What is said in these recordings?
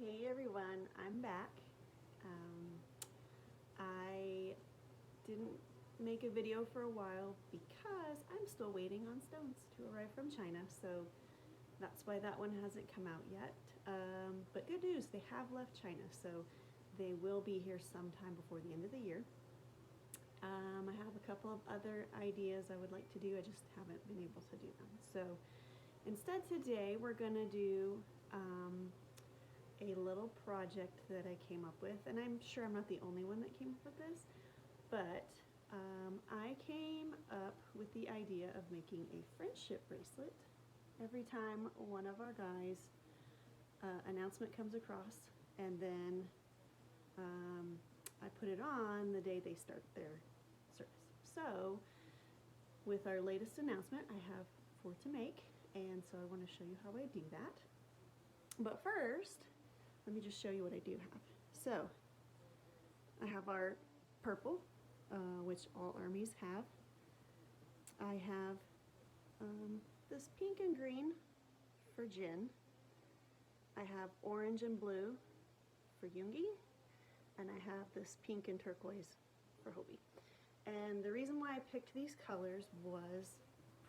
Hey everyone, I'm back. I didn't make a video for a while because I'm still waiting on stones to arrive from China, so that's why that one hasn't come out yet. But good news, they have left China, so they will be here sometime before the end of the year. I have a couple of other ideas I would like to do, I just haven't been able to do them. So instead today we're going to do a little project that I came up with, and I'm sure I'm not the only one that came up with this, but I came up with the idea of making a friendship bracelet every time one of our guys announcement comes across, and then I put it on the day they start their service. So with our latest announcement, I have 4 to make, and so I want to show you how I do that. But first, let me just show you what I do have. So I have our purple, which all armies have. I have this pink and green for Jin. I have orange and blue for Yoongi, and I have this pink and turquoise for Hobie. And the reason why I picked these colors was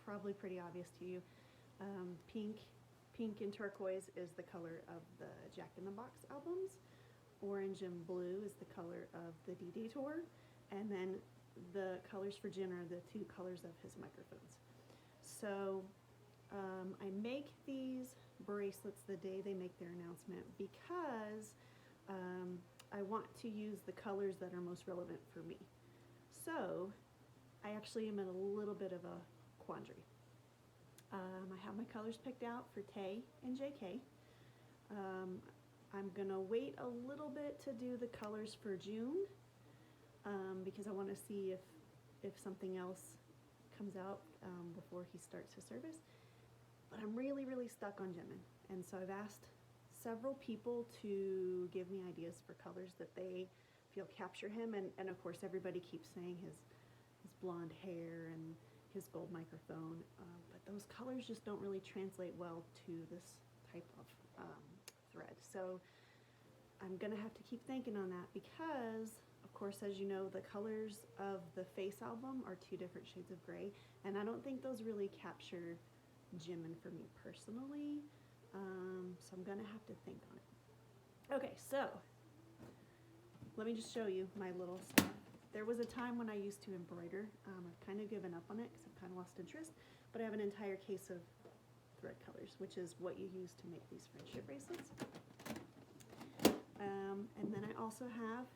probably pretty obvious to you. Pink and turquoise is the color of the Jack in the Box albums. Orange and blue is the color of the D-Day tour. And then the colors for Jin are the 2 colors of his microphones. So I make these bracelets the day they make their announcement because I want to use the colors that are most relevant for me. So I actually am in a little bit of a quandary. I have my colors picked out for Tay and JK. I'm gonna wait a little bit to do the colors for June because I want to see if something else comes out before he starts his service. But I'm really stuck on Jimin, and so I've asked several people to give me ideas for colors that they feel capture him, and of course everybody keeps saying his blonde hair and his gold microphone, but those colors just don't really translate well to this type of thread. So I'm gonna have to keep thinking on that because, of course, as you know, the colors of the Face album are 2 different shades of gray, and I don't think those really capture Jimin for me personally, so I'm gonna have to think on it. Okay, so let me just show you my little stuff. There was a time when I used to embroider. I've kind of given up on it because I've kind of lost interest, but I have an entire case of thread colors, which is what you use to make these friendship bracelets. And then I also have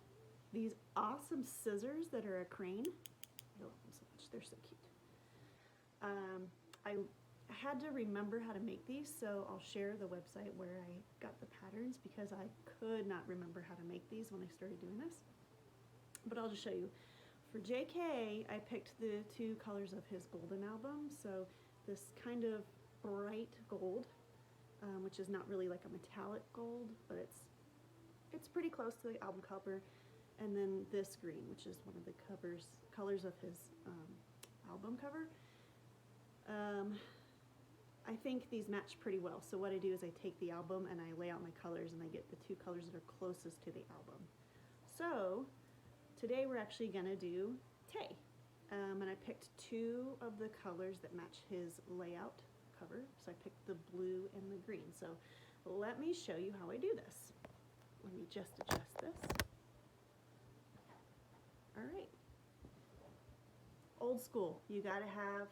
these awesome scissors that are a crane. I love them so much, they're so cute. I had to remember how to make these, so I'll share the website where I got the patterns because I could not remember how to make these when I started doing this. But I'll just show you. For JK, I picked the 2 colors of his golden album. So this kind of bright gold, which is not really like a metallic gold, but it's pretty close to the album cover. And then this green, which is one of the colors of his album cover. I think these match pretty well. So what I do is I take the album and I lay out my colors, and I get the 2 colors that are closest to the album. So today we're actually gonna do Tay, and I picked 2 of the colors that match his layout cover. So I picked the blue and the green. So let me show you how I do this. Let me just adjust this. All right. Old school, you gotta have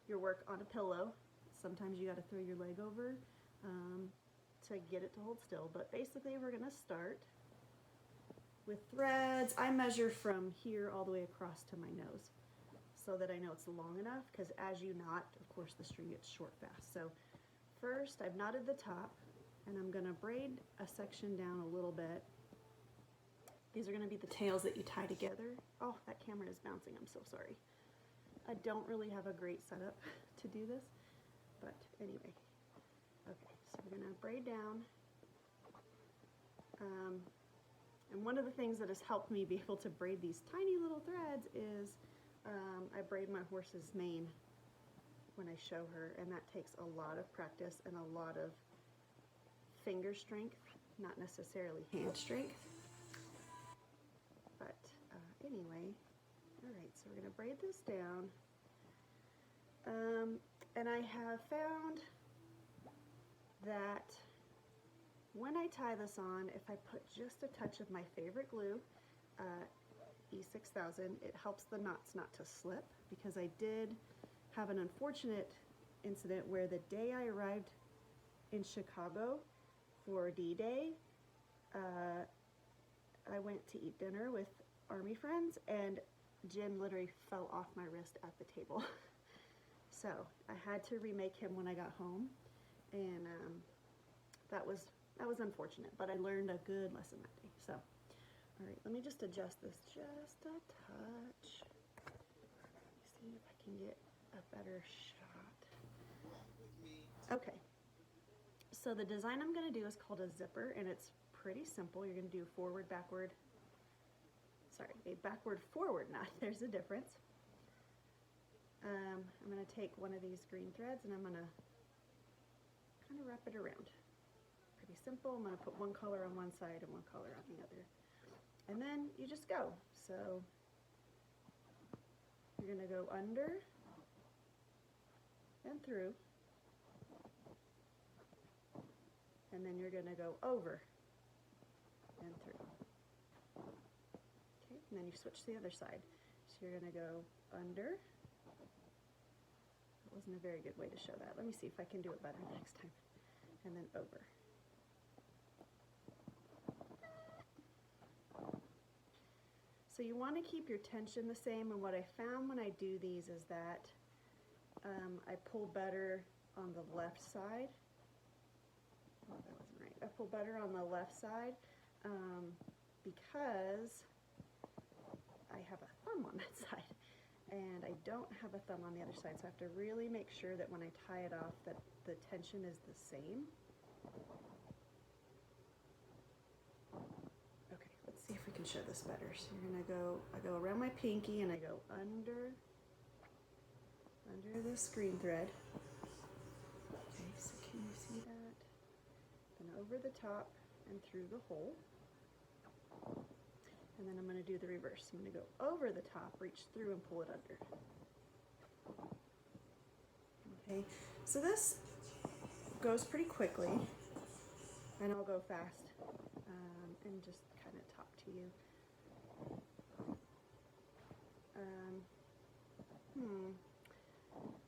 your work on a pillow. Sometimes you gotta throw your leg over to get it to hold still, but basically we're gonna start with threads. I measure from here all the way across to my nose so that I know it's long enough, because as you knot, of course, the string gets short fast. So first I've knotted the top, and I'm gonna braid a section down a little bit. These are gonna be the tails that you tie together. Oh, that camera is bouncing, I'm so sorry. I don't really have a great setup to do this, but anyway. Okay, so we're gonna braid down. And one of the things that has helped me be able to braid these tiny little threads is I braid my horse's mane when I show her, and that takes a lot of practice and a lot of finger strength not necessarily hand strength. But anyway, all right, so we're gonna braid this down. And I have found that when I tie this on, if I put just a touch of my favorite glue, E6000, it helps the knots not to slip, because I did have an unfortunate incident where the day I arrived in Chicago for D-Day, I went to eat dinner with Army friends, and Jim literally fell off my wrist at the table. So I had to remake him when I got home, and that was unfortunate, but I learned a good lesson that day. So, all right, let me just adjust this just a touch. See if I can get a better shot. Okay, so the design I'm going to do is called a zipper, and it's pretty simple. You're going to do forward, backward, a backward forward knot. There's a difference. I'm going to take one of these green threads and I'm going to kind of wrap it around. Pretty simple. I'm going to put one color on one side and one color on the other. And then you just go. So you're going to go under and through. And then you're going to go over and through. Okay, and then you switch to the other side. So you're going to go under. That wasn't a very good way to show that. Let me see if I can do it better next time. And then over. So you want to keep your tension the same, and what I found when I do these is that I pull better on the left side. Oh, that wasn't right. I pull better on the left side because I have a thumb on that side, and I don't have a thumb on the other side, so I have to really make sure that when I tie it off that the tension is the same. Okay, let's see if we can show this better. So you're gonna go, I go around my pinky and I go under the screen thread. Okay, so can you see that? Then over the top and through the hole. And then I'm going to do the reverse. I'm going to go over the top, reach through, and pull it under. Okay, so this goes pretty quickly, and I'll go fast and just kind of talk to you.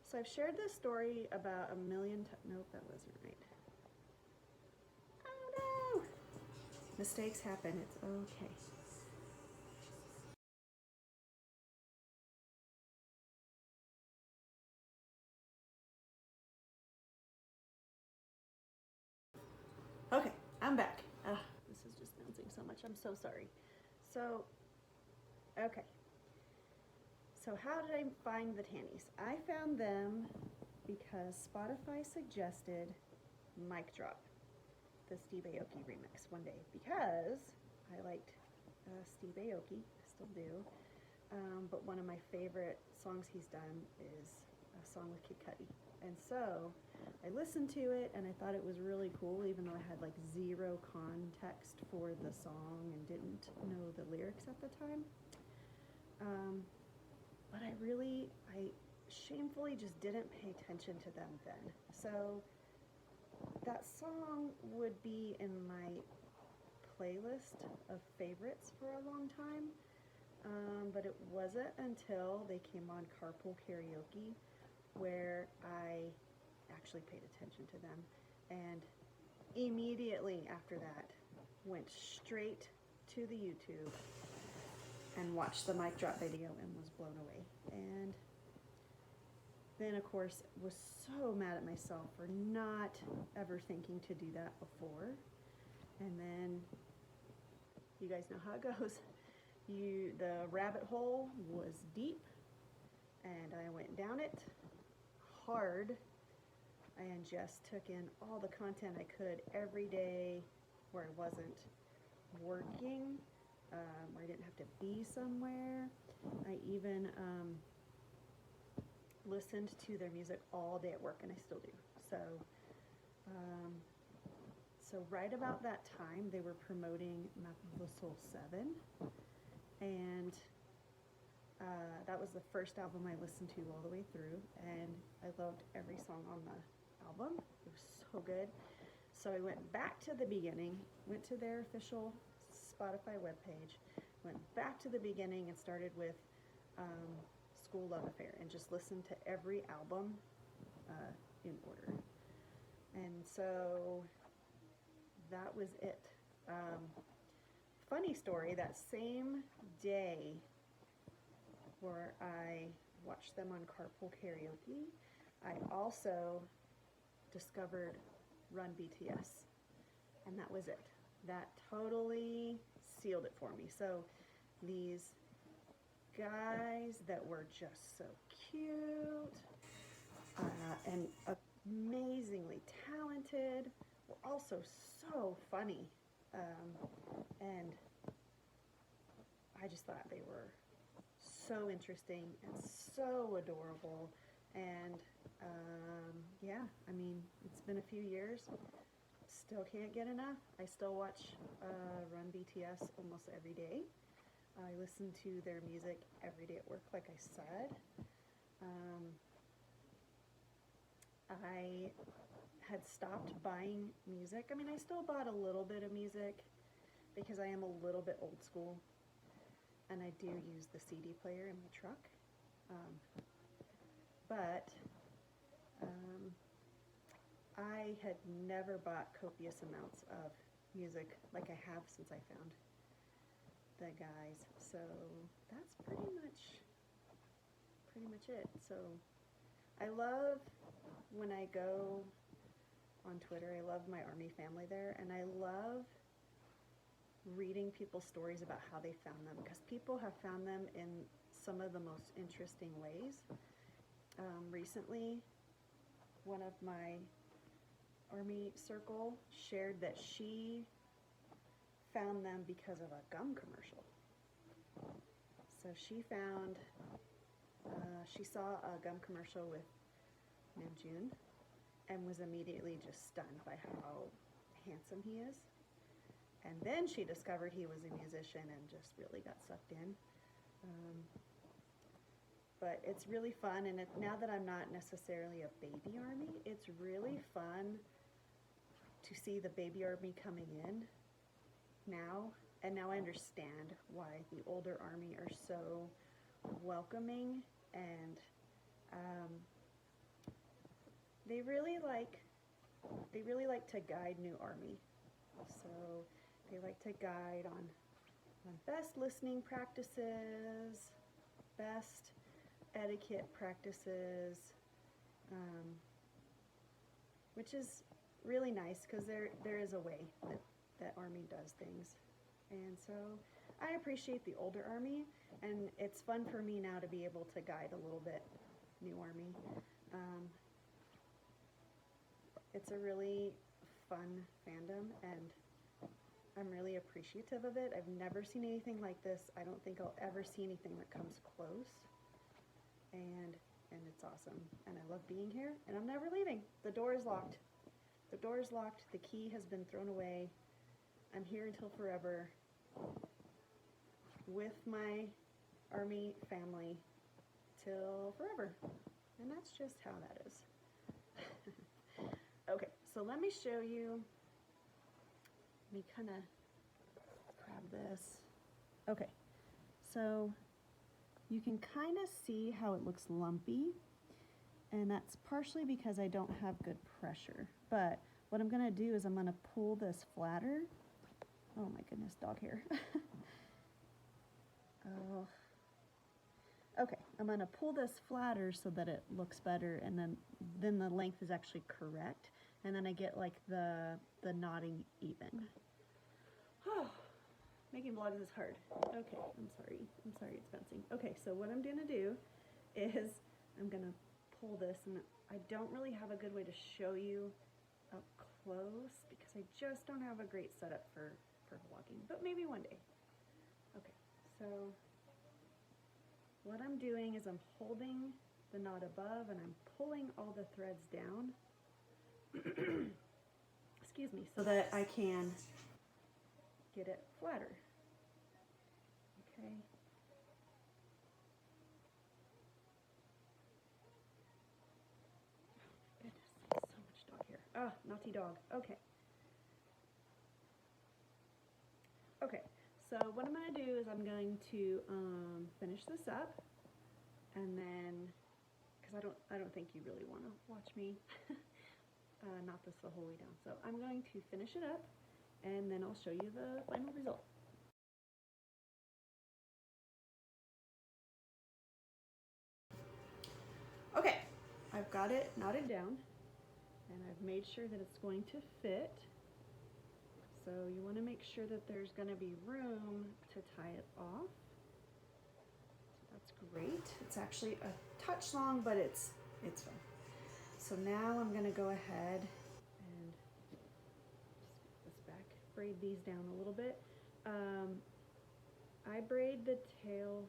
So I've shared this story about a million times. Nope, that wasn't right. Oh no! Mistakes happen. It's okay. Okay, I'm back. This is just bouncing so much. I'm so sorry. So, okay. So how did I find the tannies? I found them because Spotify suggested Mic Drop, the Steve Aoki remix, one day, because I liked Steve Aoki, I still do, but one of my favorite songs he's done is a song with Kid Cudi. And so I listened to it and I thought it was really cool, even though I had like zero context for the song and didn't know the lyrics at the time. But I shamefully just didn't pay attention to them then. So that song would be in my playlist of favorites for a long time, but it wasn't until they came on Carpool Karaoke where I actually paid attention to them, and immediately after that went straight to the YouTube and watched the Mic Drop video and was blown away. And then of course was so mad at myself for not ever thinking to do that before. And then you guys know how it goes. The rabbit hole was deep and I went down it hard and just took in all the content I could every day where I wasn't working, where I didn't have to be somewhere. I even listened to their music all day at work, and I still do. So So right about that time, they were promoting Map of the Soul 7, and that was the first album I listened to all the way through, and I loved every song on the album. It was so good. So I went back to the beginning, went to their official Spotify webpage, went back to the beginning and started with School Love Affair and just listened to every album in order. And so that was it. Funny story, that same day where I watched them on Carpool Karaoke, I also discovered Run BTS, and that was it. That totally sealed it for me. So these guys that were just so cute and amazingly talented were also so funny, and I just thought they were so interesting and so adorable. And yeah, I mean, it's been a few years, still can't get enough. I still watch Run BTS almost every day. I listen to their music every day at work, like I said. I had stopped buying music. I mean, I still bought a little bit of music because I am a little bit old school, and I do use the CD player in my truck. But I had never bought copious amounts of music like I have since I found the guys. So that's pretty much it. So I love when I go on Twitter, I love my Army family there, and I love reading people's stories about how they found them, because people have found them in some of the most interesting ways. Recently, one of my Army circle shared that she found them because of a gum commercial. So she found, she saw a gum commercial with Namjoon and was immediately just stunned by how handsome he is. And then she discovered he was a musician and just really got sucked in. But it's really fun, and now that I'm not necessarily a baby Army, it's really fun to see the baby Army coming in now. And now I understand why the older Army are so welcoming, and they really like to guide new Army. So they like to guide on best listening practices, best etiquette practices, which is really nice, because there is a way that Army does things. And so I appreciate the older Army, and it's fun for me now to be able to guide a little bit new Army. It's a really fun fandom, and I'm really appreciative of it. I've never seen anything like this. I don't think I'll ever see anything that comes close. And it's awesome. And I love being here, and I'm never leaving. The door is locked. The door is locked. The key has been thrown away. I'm here until forever with my Army family till forever. And that's just how that is. Okay, so let me show you. Let me kind of grab this. Okay, so you can kind of see how it looks lumpy, and that's partially because I don't have good pressure. But what I'm going to do is I'm going to pull this flatter. Oh my goodness, dog hair. Oh. Okay, I'm going to pull this flatter so that it looks better, and then the length is actually correct, and then I get like the knotting even. Making vlogs is hard. Okay, I'm sorry it's bouncing. Okay, so what I'm gonna do is I'm gonna pull this, and I don't really have a good way to show you up close because I just don't have a great setup for vlogging, but maybe one day. Okay, so what I'm doing is I'm holding the knot above and I'm pulling all the threads down. excuse me, so that I can get it flatter. Okay. Oh, goodness, so much dog hair. Ah, naughty dog. Okay. Okay, so what I'm going to do is I'm going to finish this up, and then, because I don't think you really want to watch me knot this the whole way down. So I'm going to finish it up, and then I'll show you the final result. Okay, I've got it knotted down, and I've made sure that it's going to fit. So you want to make sure that there's going to be room to tie it off. So that's great. It's actually a touch long, but it's fine. So now I'm going to go ahead and just this back, braid these down a little bit. I braid the tail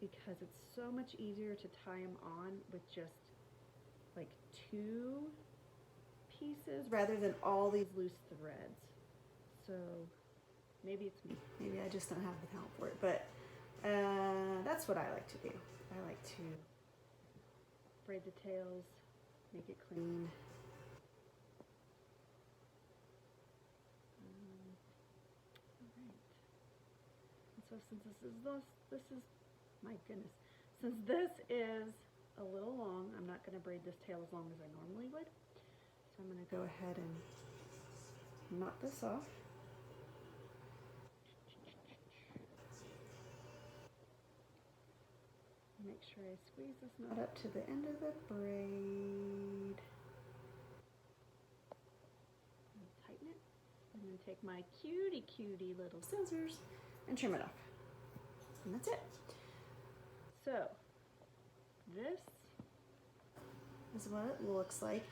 because it's so much easier to tie them on with just like 2 pieces rather than all these loose threads. So maybe it's me. Maybe I just don't have the talent for it, but that's what I like to do. I like to braid the tails, make it clean. All right. And so since this is, my goodness, since this is a little long, I'm not going to braid this tail as long as I normally would. So I'm going to go ahead and knot this off. Make sure I squeeze this knot up to the end of the braid. And tighten it. And then take my cutie little scissors and trim it off. And that's it. So this is what it looks like.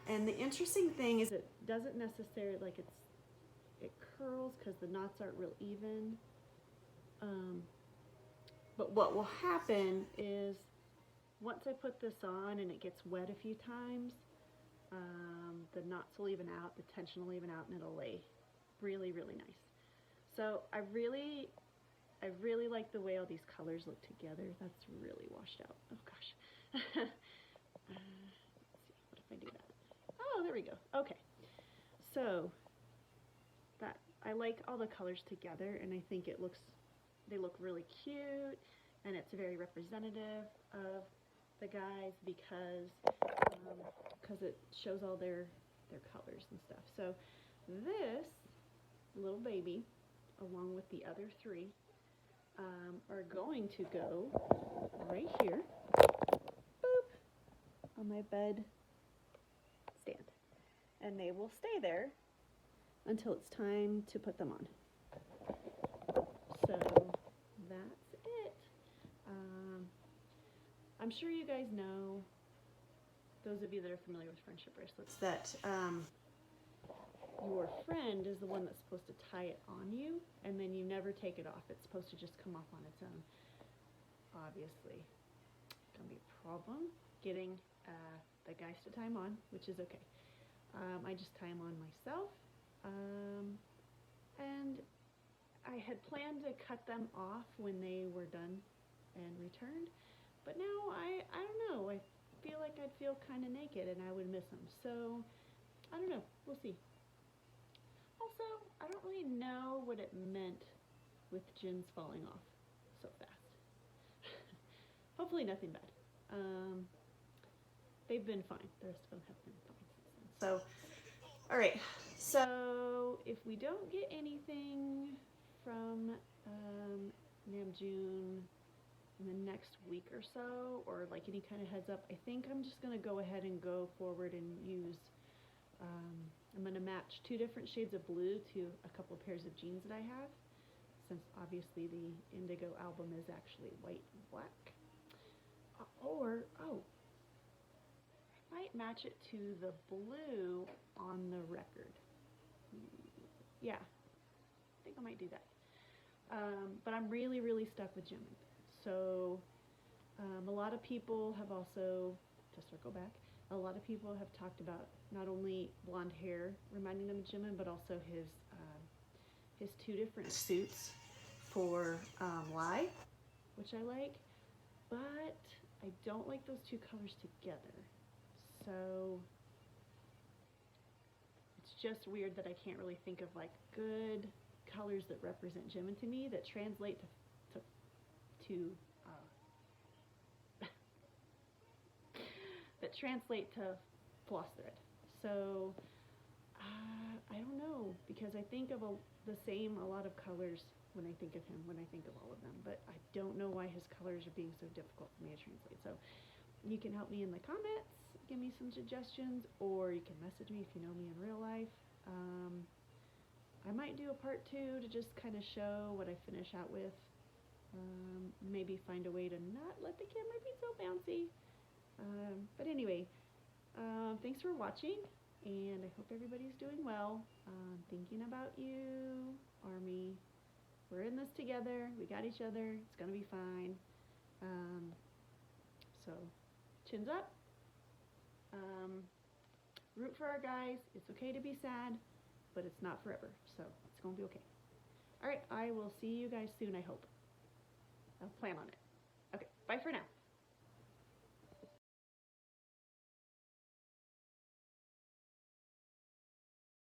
And the interesting thing is it doesn't necessarily, like it curls because the knots aren't real even. But what will happen is once I put this on and it gets wet a few times, the knots will even out, the tension will even out, and it'll lay really, really nice. So I really like the way all these colors look together. That's really washed out. Oh gosh. Let's see, what if I do that? Oh, there we go. Okay. So that I like all the colors together, and I think they look really cute, and it's very representative of the guys because it shows all their colors and stuff. So this little baby, along with the other 3, are going to go right here, boop, on my bed stand, and they will stay there until it's time to put them on. So that's it. I'm sure you guys know, those of you that are familiar with friendship bracelets, that your friend is the one that's supposed to tie it on you, and then you never take it off. It's supposed to just come off on its own. Obviously, it's going to be a problem getting the guys to tie them on, which is okay. I just tie them on myself, and I had planned to cut them off when they were done and returned, but now I don't know. I feel like I'd feel kind of naked and I would miss them. So I don't know. We'll see. Also, I don't really know what it meant with Jin's falling off so fast. Hopefully nothing bad. They've been fine. The rest of them have been fine since then. So, all right. So if we don't get anything from Namjoon in the next week or so, or like any kind of heads up, I think I'm just going to go ahead and go forward and use, I'm going to match 2 different shades of blue to a couple of pairs of jeans that I have, since obviously the Indigo album is actually white and black. I might match it to the blue on the record. Yeah, I think I might do that. But I'm really, really stuck with Jimin. So a lot of people have also, to circle back, A lot of people have talked about not only blonde hair reminding them of Jimin, but also his two different suits for Lie, which I like, but I don't like those two colors together. So it's just weird that I can't really think of like good colors that represent Jimin to me that translate to that translate to floss thread. So I don't know, because I think of a lot of colors when I think of him, when I think of all of them, but I don't know why his colors are being so difficult for me to translate. So you can help me in the comments, give me some suggestions, or you can message me if you know me in real life. I might do a part 2 to just kind of show what I finish out with. Maybe find a way to not let the camera be so bouncy. But anyway, thanks for watching, and I hope everybody's doing well. Thinking about you, Army. We're in this together. We got each other. It's gonna be fine. So, chins up. Root for our guys. It's okay to be sad, but it's not forever. So, it's gonna be okay. All right, I will see you guys soon, I hope. I'll plan on it. Okay, bye for now.